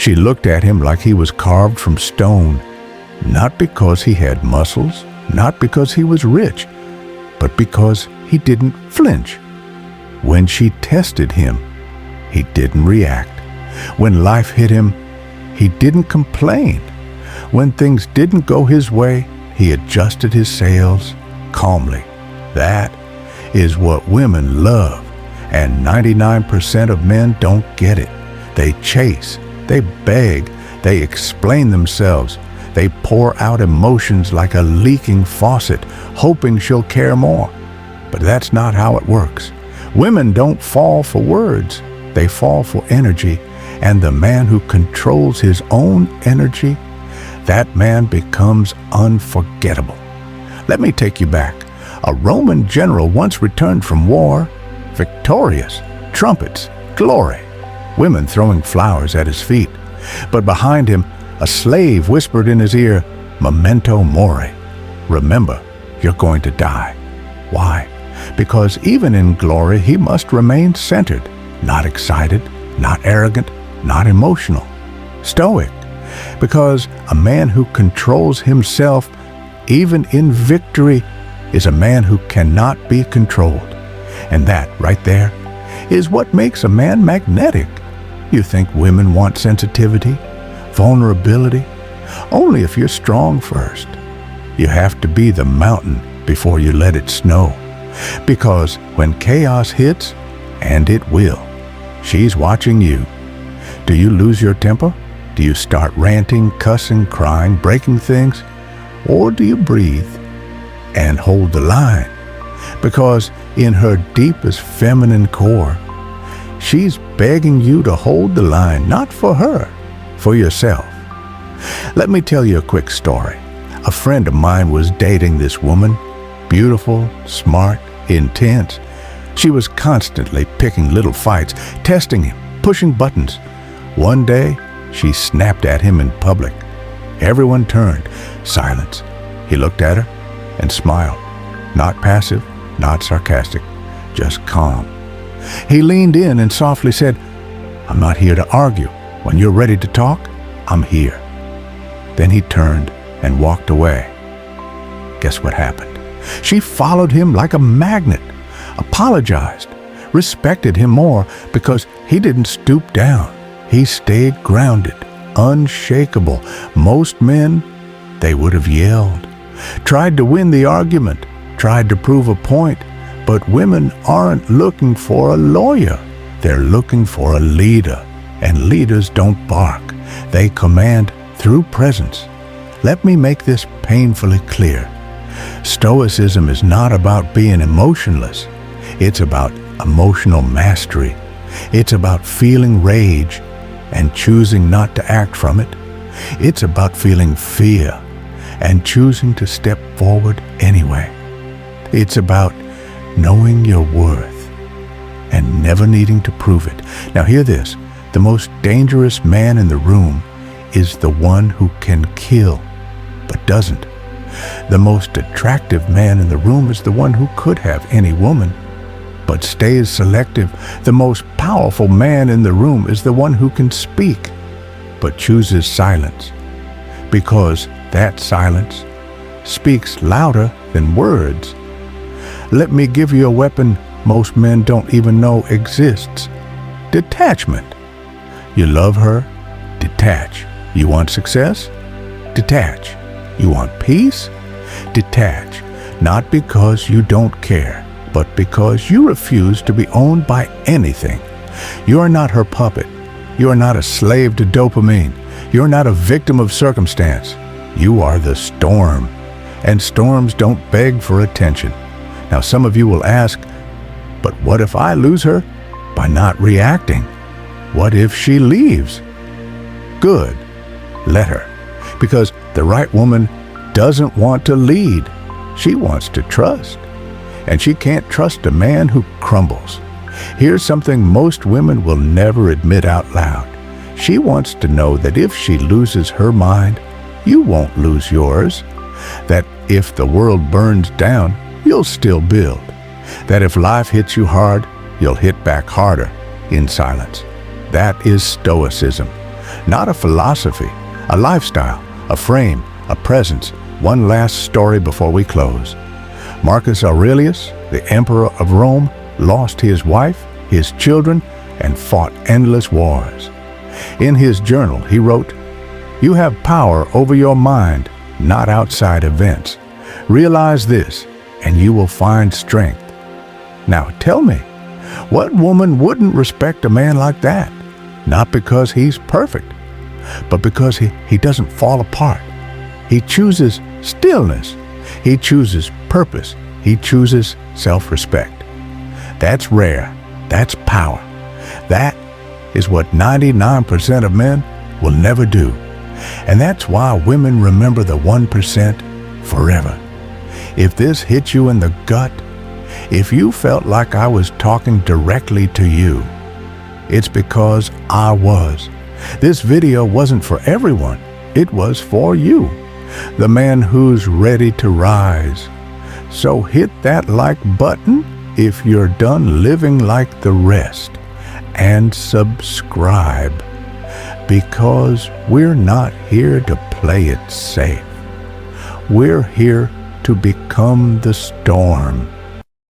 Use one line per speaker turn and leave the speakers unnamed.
She looked at him like he was carved from stone, not because he had muscles, not because he was rich, but because he didn't flinch. When she tested him, he didn't react. When life hit him, he didn't complain. When things didn't go his way, he adjusted his sails calmly. That is what women love, and 99% of men don't get it. They chase, they beg, they explain themselves, they pour out emotions like a leaking faucet, hoping she'll care more. But that's not how it works. Women don't fall for words, they fall for energy, and the man who controls his own energy, that man becomes unforgettable. Let me take you back. A Roman general once returned from war, victorious, trumpets, glory, women throwing flowers at his feet. But behind him, a slave whispered in his ear, "Memento mori." Remember, you're going to die. Why? Because even in glory, he must remain centered, not excited, not arrogant, not emotional. Stoic. Because a man who controls himself, even in victory, is a man who cannot be controlled. And that, right there, is what makes a man magnetic. You think women want sensitivity, vulnerability? Only if you're strong first. You have to be the mountain before you let it snow. Because when chaos hits, and it will, she's watching you. Do you lose your temper? Do you start ranting, cussing, crying, breaking things? Or do you breathe and hold the line? Because in her deepest feminine core, she's begging you to hold the line, not for her, for yourself. Let me tell you a quick story. A friend of mine was dating this woman, beautiful, smart, intense. She was constantly picking little fights, testing him, pushing buttons. One day, she snapped at him in public. Everyone turned. Silence. He looked at her and smiled. Not passive, not sarcastic, just calm. He leaned in and softly said, "I'm not here to argue. When you're ready to talk, I'm here." Then he turned and walked away. Guess what happened? She followed him like a magnet, apologized, respected him more because he didn't stoop down. He stayed grounded, unshakable. Most men, they would have yelled, tried to win the argument, tried to prove a point. But women aren't looking for a lawyer. They're looking for a leader. And leaders don't bark. They command through presence. Let me make this painfully clear. Stoicism is not about being emotionless. It's about emotional mastery. It's about feeling rage and choosing not to act from it. It's about feeling fear and choosing to step forward anyway. It's about knowing your worth and never needing to prove it. Now hear this. The most dangerous man in the room is the one who can kill, but doesn't. The most attractive man in the room is the one who could have any woman, but stays selective. The most powerful man in the room is the one who can speak, but chooses silence, because that silence speaks louder than words. Let me give you a weapon most men don't even know exists. Detachment. You love her? Detach. You want success? Detach. You want peace? Detach. Not because you don't care, but because you refuse to be owned by anything. You are not her puppet. You are not a slave to dopamine. You are not a victim of circumstance. You are the storm, and storms don't beg for attention. Now some of you will ask, but what if I lose her by not reacting? What if she leaves? Good, let her. Because the right woman doesn't want to lead. She wants to trust. And she can't trust a man who crumbles. Here's something most women will never admit out loud. She wants to know that if she loses her mind, you won't lose yours. That if the world burns down, you'll still build. That if life hits you hard, you'll hit back harder in silence. That is Stoicism. Not a philosophy, a lifestyle, a frame, a presence. One last story before we close. Marcus Aurelius, the emperor of Rome, lost his wife, his children, and fought endless wars. In his journal, he wrote, "You have power over your mind, not outside events. Realize this, and you will find strength." Now tell me, what woman wouldn't respect a man like that? Not because he's perfect, but because he doesn't fall apart. He chooses stillness. He chooses purpose. He chooses self-respect. That's rare. That's power. That is what 99% of men will never do. And that's why women remember the 1% forever. If this hit you in the gut, if you felt like I was talking directly to you, it's because I was. This video wasn't for everyone. It was for you, the man who's ready to rise. So hit that like button if you're done living like the rest, and subscribe, because we're not here to play it safe. We're here to become the storm.